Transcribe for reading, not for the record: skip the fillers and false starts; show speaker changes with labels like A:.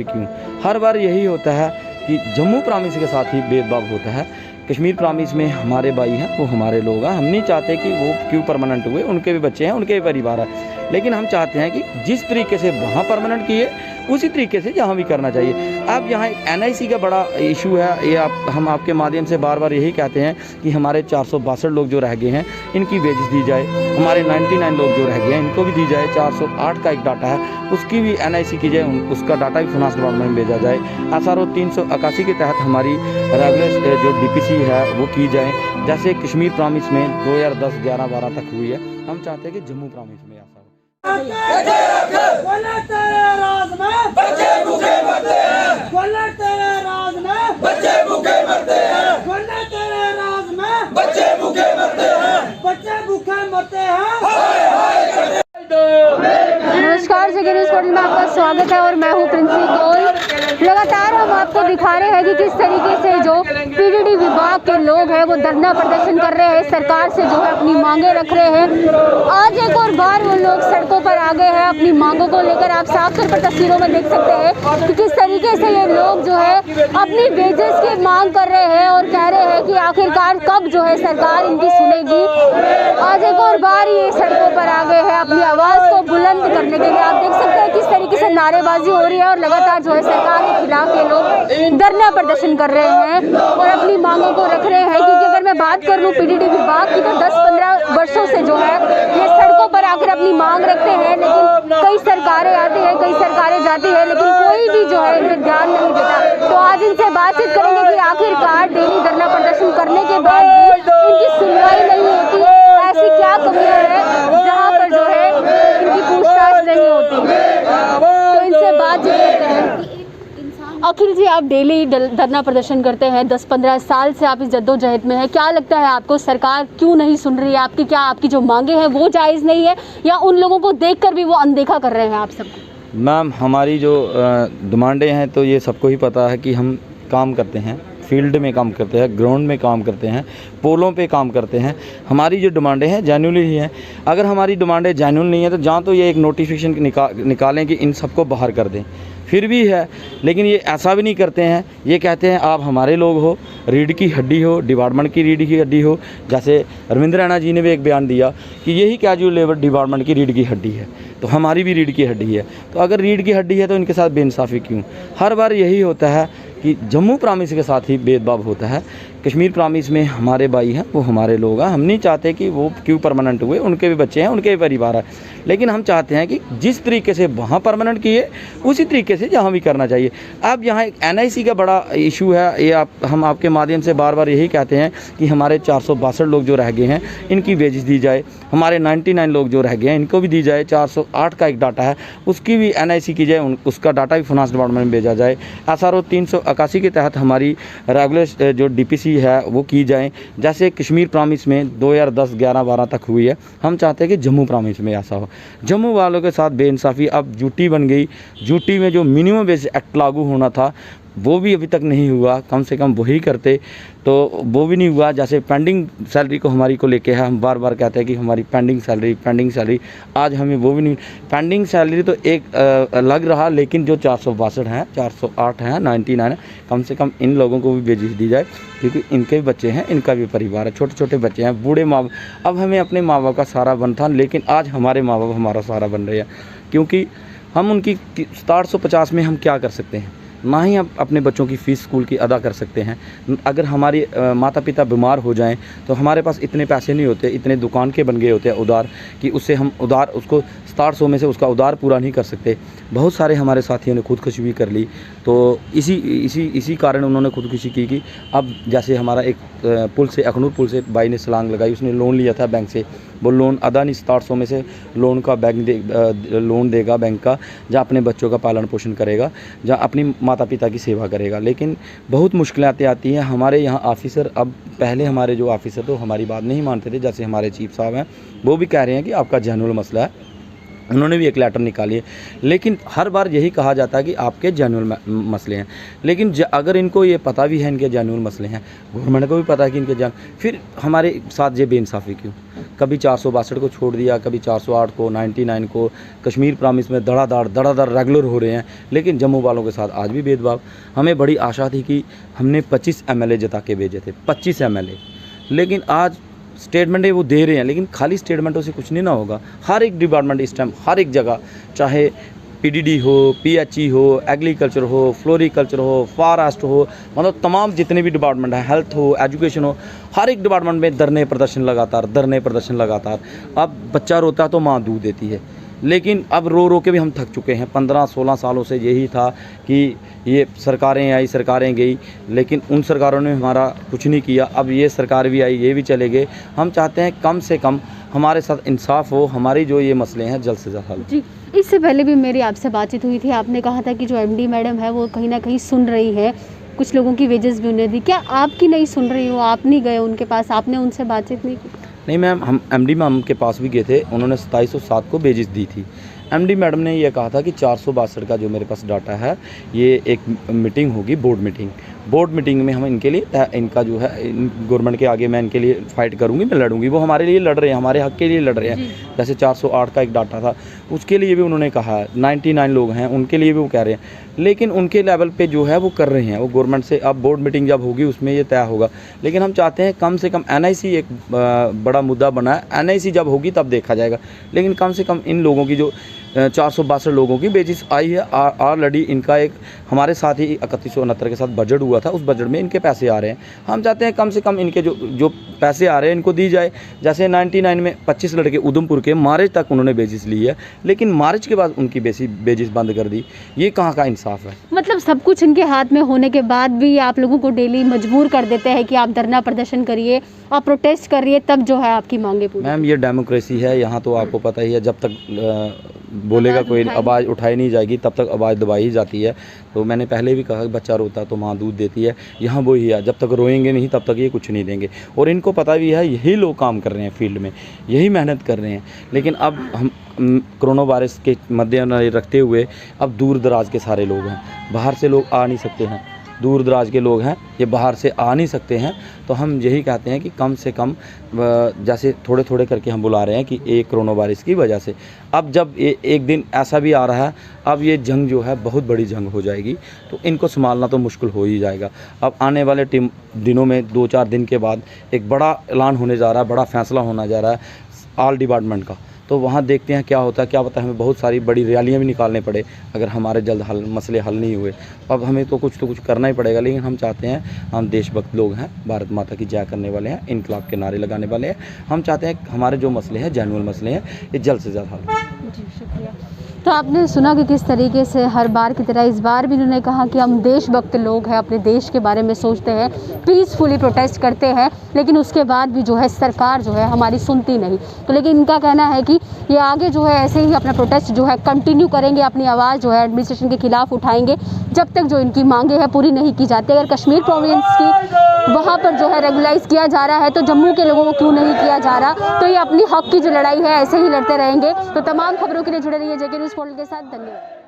A: क्यों हर बार यही होता है कि जम्मू प्रामिस के साथ ही भेदभाव होता है। कश्मीर प्रामिस में हमारे भाई हैं, वो हमारे लोग हैं। हम नहीं चाहते कि वो क्यों परमानेंट हुए, उनके भी बच्चे हैं, उनके भी परिवार है। लेकिन हम चाहते हैं कि जिस तरीके से वहाँ परमानेंट किए उसी तरीके से यहाँ भी करना चाहिए। अब यहाँ एक NIC का बड़ा इशू है, ये हम आपके माध्यम से बार बार यही कहते हैं कि हमारे 462 लोग जो रह गए हैं इनकी वेजेस दी जाए, हमारे 99 लोग जो रह गए हैं इनको भी दी जाए। 408 का एक डाटा है उसकी भी NIC की जाए, उसका डाटा भी फाइनेंस डिपार्टमेंट में भेजा जाए। SRO 381 के तहत हमारी रेगुलर जो DPC है वो की जाए, जैसे कश्मीर प्रामिस में 2010, 11, 12 तक हुई है। हम चाहते हैं कि जम्मू प्रामिस में ऐसा हो।
B: तेरे राज में बच्चे भूखे मरते हैं, तेरे राज में बच्चे भूखे मरते हैं, तेरे राज में बच्चे भूखे मरते हैं, बच्चे भूखे मरते हैं।
C: नमस्कार, जगह न्यूज़ पोर्टल में आपका स्वागत है और मैं हूं प्रिंसी गोल। लगातार हम आपको दिखा रहे हैं कि किस तरीके से जो PDD विभाग के लोग हैं वो धरना प्रदर्शन कर रहे हैं, सरकार से जो है अपनी मांगे रख रहे हैं। आज एक और बार वो लोग सड़कों पर आ गए हैं अपनी मांगों को लेकर। आप साफ तौर पर तस्वीरों में देख सकते हैं कि किस तरीके से ये लोग जो है अपनी वेजेस की मांग कर रहे हैं और कह रहे हैं कि आखिरकार कब जो है सरकार इनकी सुनेगी। आज एक और बार ये सड़कों पर आ गए हैं अपनी आवाज़ को बुलंद करने के लिए। आप देख सकते हैं किस तरीके से नारेबाजी हो रही है और लगातार जो है सरकार के खिलाफ ये लोग धरना प्रदर्शन कर रहे हैं और अपनी मांगों को रख रहे हैं। क्योंकि अगर मैं बात कर लूँ PDD विभाग की तो 10-15 वर्षों से जो है ये सड़कों पर आकर अपनी मांग रखते हैं, लेकिन कई सरकारें आती हैं, कई सरकारें जाती हैं, लेकिन कोई भी जो है इन्हें ध्यान नहीं देता। तो आज इनसे बातचीत करेंगे कि आखिरकार डेली धरना प्रदर्शन करने के बाद भी इनकी सुनवाई नहीं होती, ऐसी क्या कमियां हैं जहाँ पर जो है इनकी पूछताछ नहीं होती। तो इनसे बातचीत करते हैं। अखिल जी, आप डेली धरना प्रदर्शन करते हैं, 10-15 साल से आप इस जद्दोजहद में हैं। क्या लगता है आपको सरकार क्यों नहीं सुन रही है आपकी? क्या आपकी जो मांगे हैं वो जायज़ नहीं है या उन लोगों को देखकर भी वो अनदेखा कर रहे हैं आप सबको?
A: मैम, हमारी जो डिमांडें हैं तो ये सबको ही पता है कि हम काम करते हैं, फील्ड में काम करते हैं, ग्राउंड में काम करते हैं, पोलों पे काम करते हैं। हमारी जो डिमांडें हैं जेन्युइन ही हैं। अगर हमारी डिमांडें जेन्युइन नहीं है तो जहाँ तो ये एक नोटिफिकेशन निकालें कि इन सबको बाहर कर दें, फिर भी है। लेकिन ये ऐसा भी नहीं करते हैं, ये कहते हैं आप हमारे लोग हो, रीढ़ की हड्डी हो, डिपार्टमेंट की रीढ़ की हड्डी हो। जैसे रविंद्र रैना जी ने भी एक बयान दिया कि यही कैजुअल लेबर डिपार्टमेंट की रीढ़ की हड्डी है, तो हमारी भी रीढ़ की हड्डी है। तो अगर रीढ़ की हड्डी है तो इनके साथ बेइंसाफ़ी क्यों? हर बार यही होता है कि जम्मू प्रामिस के साथ ही भेदभाव होता है। कश्मीर प्रामिस में हमारे भाई हैं, वो हमारे लोग हैं। हम नहीं चाहते कि वो क्यों परमानेंट हुए, उनके भी बच्चे हैं, उनके भी परिवार है। लेकिन हम चाहते हैं कि जिस तरीके से वहाँ परमानेंट किए उसी तरीके से यहाँ भी करना चाहिए। अब यहाँ एक NIC का बड़ा इशू है, ये हम आपके माध्यम से बार बार यही कहते हैं कि हमारे 462 लोग जो रह गए हैं इनकी वेजेस दी जाए, हमारे 99 लोग जो रह गए हैं इनको भी दी जाए। 408 का एक डाटा है उसकी भी NIC की जाए, उसका डाटा भी फाइनेंस डिपार्टमेंट में भेजा जाए। SRO 381 के तहत हमारी रेगुलर जो DPC है वो की जाए, जैसे कश्मीर प्रामिस में 2010, 11, 12 तक हुई है। हम चाहते हैं कि जम्मू प्रामिस में ऐसा हो। जम्मू वालों के साथ बेइंसाफ़ी अब यूटी बन गई। यूटी में जो मिनिमम वेज एक्ट लागू होना था वो भी अभी तक नहीं हुआ, कम से कम वही करते तो वो भी नहीं हुआ। जैसे पेंडिंग सैलरी को हमारी को लेके है, हम बार बार कहते हैं कि हमारी पेंडिंग सैलरी, आज हमें वो भी नहीं। पेंडिंग सैलरी तो एक लग रहा, लेकिन जो 462 हैं, 408 हैं, 99 है, कम से कम इन लोगों को भी वेजेस दी जाए, क्योंकि इनके भी बच्चे हैं, इनका भी परिवार है, छोटे छोटे बच्चे हैं, बूढ़े माँ बाप। अब हमें अपने माँ बाप का सहारा बन था, लेकिन आज हमारे माँ बाप हमारा सहारा बन रहे हैं, क्योंकि हम उनकी 750 में हम क्या कर सकते हैं? ना ही हम अपने बच्चों की फ़ीस स्कूल की अदा कर सकते हैं। अगर हमारे माता पिता बीमार हो जाएं तो हमारे पास इतने पैसे नहीं होते, इतने दुकान के बन गए होते हैं उधार, कि उससे हम उधार उसको 700 में से उसका उधार पूरा नहीं कर सकते। बहुत सारे हमारे साथियों ने खुदकुशी भी कर ली, तो इसी कारण उन्होंने खुदकुशी की कि अब जैसे हमारा एक पुल से, अखनूर पुल से भाई ने छलांग लगाई, उसने लोन लिया था बैंक से, वो लोन अदा नहीं, 700 में से लोन का लोन देगा बैंक का, जहाँ अपने बच्चों का पालन पोषण करेगा, जहाँ अपनी माता पिता की सेवा करेगा। लेकिन बहुत मुश्किलें आती हैं हमारे यहाँ ऑफिसर। अब पहले हमारे जो ऑफिसर तो हमारी बात नहीं मानते थे, जैसे हमारे चीफ साहब हैं वो भी कह रहे हैं कि आपका जेन्युइन मसला है, उन्होंने भी एक लेटर निकाली है। लेकिन हर बार यही कहा जाता है कि आपके जेन्युइन मसले हैं, लेकिन अगर इनको ये पता भी है इनके जेन्युइन मसले हैं, गवर्नमेंट को भी पता है कि इनके फिर हमारे साथ ये बेइंसाफ़ी क्यों? कभी 462 को छोड़ दिया, कभी 408 को, 99 को, कश्मीर प्रॉमिस में धड़ाधड़ रेगुलर हो रहे हैं, लेकिन जम्मू वालों के साथ आज भी भेदभाव। हमें बड़ी आशा थी कि हमने 25 MLA जता के भेजे थे, 25 MLA, लेकिन आज स्टेटमेंट वो दे रहे हैं, लेकिन खाली स्टेटमेंटों से कुछ नहीं ना होगा। हर एक डिपार्टमेंट इस टाइम हर एक जगह, चाहे PDD हो, PHE हो, एग्रीकल्चर हो, फ्लोरिकल्चर हो, फॉरेस्ट हो, मतलब तमाम जितने भी डिपार्टमेंट हैं, हेल्थ हो, एजुकेशन हो, हर एक डिपार्टमेंट में धरने प्रदर्शन लगातार। अब बच्चा रोता है तो माँ दूध देती है, लेकिन अब रो के भी हम थक चुके हैं। 15-16 सालों से यही था कि ये सरकारें आई, सरकारें गई, लेकिन उन सरकारों ने हमारा कुछ नहीं किया। अब ये सरकार भी आई, ये भी चले गए। हम चाहते हैं कम से कम हमारे साथ इंसाफ हो, हमारी जो ये मसले हैं जल्द से जल्द हल।
C: जी, इससे पहले भी मेरी आपसे बातचीत हुई थी, आपने कहा था कि जो MD मैडम है वो कहीं ना कहीं सुन रही है, कुछ लोगों की वेजेस भी उन्हें दी। क्या आपकी नहीं सुन रही हो? आप नहीं गए उनके पास, आपने उनसे बातचीत नहीं की?
A: नहीं मैम, हम MD मैम के पास भी गए थे, उन्होंने 2707 को बेजिस दी थी। MD मैडम ने ये कहा था कि 462 का जो मेरे पास डाटा है, ये एक मीटिंग होगी, बोर्ड मीटिंग में हम इनके लिए, इनका जो है गवर्नमेंट के आगे मैं इनके लिए फ़ाइट करूंगी, मैं लड़ूंगी। वो हमारे लिए लड़ रहे हैं, हमारे हक के लिए लड़ रहे हैं। जैसे 408 का एक डाटा था, उसके लिए भी उन्होंने कहा है, 99 लोग हैं उनके लिए भी वो कह रहे हैं, लेकिन उनके लेवल पे जो है वो कर रहे हैं, वो गवर्नमेंट से। अब बोर्ड मीटिंग जब होगी उसमें ये तय होगा, लेकिन हम चाहते हैं कम से कम NIC एक बड़ा मुद्दा बना है, NIC जब होगी तब देखा जाएगा, लेकिन कम से कम इन लोगों की जो 462 लोगों की बेजिस आई है ऑलरेडी। इनका एक हमारे साथ ही 3169 के साथ बजट हुआ था, उस बजट में इनके पैसे आ रहे हैं। हम चाहते हैं कम से कम इनके जो पैसे आ रहे हैं इनको दी जाए। जैसे 99 में 25 लड़के उधमपुर के मार्च तक उन्होंने बेजिस ली है, लेकिन मार्च के बाद उनकी बेजिस बंद कर दी। ये कहाँ का इंसाफ है?
C: मतलब सब कुछ इनके हाथ में होने के बाद भी आप लोगों को डेली मजबूर कर देते हैं कि आप धरना प्रदर्शन करिए, आप प्रोटेस्ट करिए, तब जो है आपकी मांगे पूरी।
A: मैम, ये डेमोक्रेसी है, यहाँ तो आपको पता ही है, जब तक बोलेगा कोई, आवाज़ उठाई नहीं जाएगी, तब तक आवाज़ दबाई ही जाती है। तो मैंने पहले भी कहा कि बच्चा रोता तो माँ दूध देती है, यहाँ वो ही है, जब तक रोएंगे नहीं तब तक ये कुछ नहीं देंगे। और इनको पता भी है, यही लोग काम कर रहे हैं फील्ड में, यही मेहनत कर रहे हैं। लेकिन अब हम कोरोना वायरस के मद्देनजर रखते हुए अब दूर दराज के सारे लोग हैं, बाहर से लोग आ नहीं सकते हैं, दूर दराज के लोग हैं, ये बाहर से आ नहीं सकते हैं। तो हम यही कहते हैं कि कम से कम जैसे थोड़े थोड़े करके हम बुला रहे हैं कि एक कोरोना वायरस की वजह से, अब जब एक दिन ऐसा भी आ रहा है, अब ये जंग जो है बहुत बड़ी जंग हो जाएगी, तो इनको संभालना तो मुश्किल हो ही जाएगा। अब आने वाले दिनों में 2-4 दिन के बाद एक बड़ा ऐलान होने जा रहा है, बड़ा फैसला होना जा रहा है ऑल डिपार्टमेंट का। तो वहाँ देखते हैं क्या होता है, क्या पता हमें बहुत सारी बड़ी रैलियाँ भी निकालने पड़े अगर हमारे जल्द मसले हल नहीं हुए। अब हमें तो कुछ करना ही पड़ेगा, लेकिन हम चाहते हैं, हम देशभक्त लोग हैं, भारत माता की जय करने वाले हैं, इनकलाब के नारे लगाने वाले हैं। हम चाहते हैं हमारे जो मसले हैं, जेन्युइन मसले हैं, ये जल्द से जल्द हल।
C: जी, शुक्रिया। तो आपने सुना कि किस तरीके से हर बार की तरह इस बार भी उन्होंने कहा कि हम देशभक्त लोग हैं, अपने देश के बारे में सोचते हैं, पीसफुली प्रोटेस्ट करते हैं, लेकिन उसके बाद भी जो है सरकार जो है हमारी सुनती नहीं। तो लेकिन इनका कहना है कि ये आगे जो है ऐसे ही अपना प्रोटेस्ट जो है कंटिन्यू करेंगे, अपनी आवाज़ जो है एडमिनिस्ट्रेशन के खिलाफ उठाएंगे जब तक जो इनकी मांगे हैं पूरी नहीं की जाती। अगर कश्मीर प्रोविंस की वहाँ पर जो है रेगुलाइज किया जा रहा है तो जम्मू के लोगों को क्यों नहीं किया जा रहा? तो ये अपनी हक की जो लड़ाई है ऐसे ही लड़ते रहेंगे। तो तमाम खबरों के लिए जुड़े रहिए जेके न्यूज़ पोर्टल के साथ। धन्यवाद।